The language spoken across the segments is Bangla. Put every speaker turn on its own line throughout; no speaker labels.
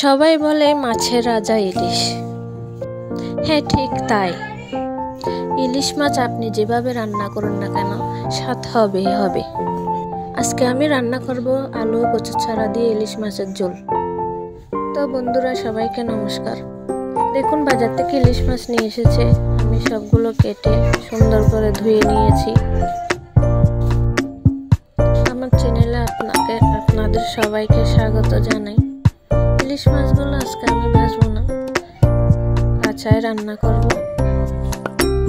সবাই বলে মাছের রাজা ইলিশ। হ্যাঁ, ঠিক তাই। ইলিশ মাছ আপনি যেভাবে রান্না করুন না কেন, স্বাদ হবেই হবে। আজকে আমি রান্না করব আলু কচু ছাড়া দিয়ে ইলিশ মাছের ঝোল। তো বন্ধুরা, সবাইকে নমস্কার। দেখুন, বাজার থেকে ইলিশ মাছ নিয়ে এসেছে। আমি সবগুলো কেটে সুন্দর করে ধুয়ে নিয়েছি। আমার চ্যানেলে আপনাদের সবাইকে স্বাগত জানাই। ইলিশ মাছগুলো আজকে আমি ভাজবো না, কাঁচায় রান্না করব।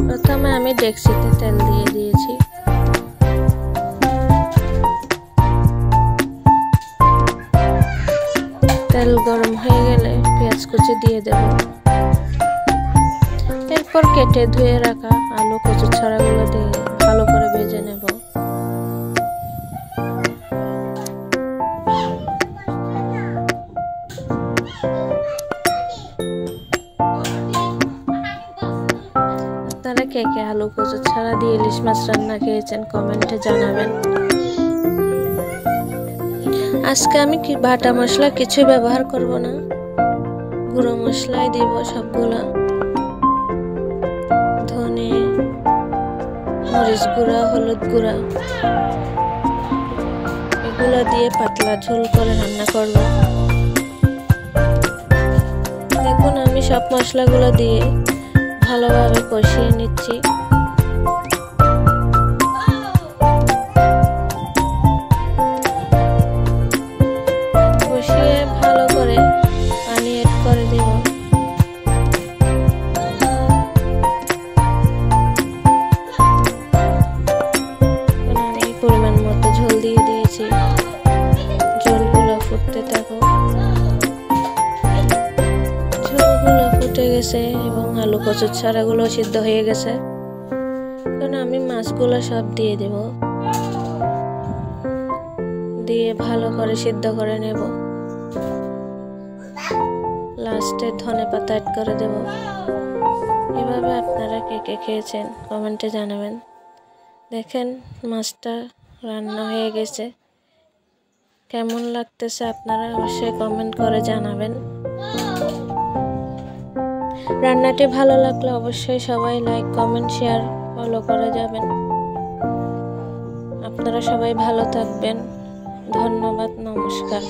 প্রথমে আমি ডেকচিতে তেল দিয়ে দিয়েছি। তেল গরম হয়ে গেলে পেঁয়াজ কুচি দিয়ে দেব। এরপর কেটে ধুয়ে রাখা আলু কচু ছড়াগুলো দিয়ে ভালো করে ভেজে নেব। আপনারা কে কে আলু কচু ছাড়া দিয়ে ইলিশ মাছ রান্না খেয়েছেন কমেন্টে জানাবেন। আজকে আমি বাটা মশলা কিছু ব্যবহার করব না, গুঁড়ো মশলাই দিব সবগুলো। ধনে, মরিচ গুঁড়া, হলুদ গুঁড়া এগুলো দিয়ে পাতলা ঝোল করে রান্না করব। দেখুন, আমি সব মশলাগুলো দিয়ে ভালোভাবে কষিয়ে নিচ্ছি। কষিয়ে ভালো করে পানি এড করে দেব। আমি পরিমাণ মতো ঝোল দিয়ে দিয়েছি। ঝোলগুলো ফুটতে থাকো। ঝোলগুলো ফুটে গেছে এবং আলু কচুর ছাড়াগুলো সিদ্ধ হয়ে গেছে। এখন আমি মাছগুলো সব দিয়ে দেব, দিয়ে ভালো করে সিদ্ধ করে নেব। লাস্টে ধনে পাতা অ্যাড করে দেব। এভাবে আপনারা কে কে খেয়েছেন কমেন্টে জানাবেন। দেখেন, মাছটা রান্না হয়ে গেছে। কেমন লাগতেছে আপনারা অবশ্যই কমেন্ট করে জানাবেন। রান্নাটি ভালো লাগলে অবশ্যই সবাই লাইক, কমেন্ট, শেয়ার, ফলো করে যাবেন। আপনারা সবাই ভালো থাকবেন। ধন্যবাদ, নমস্কার।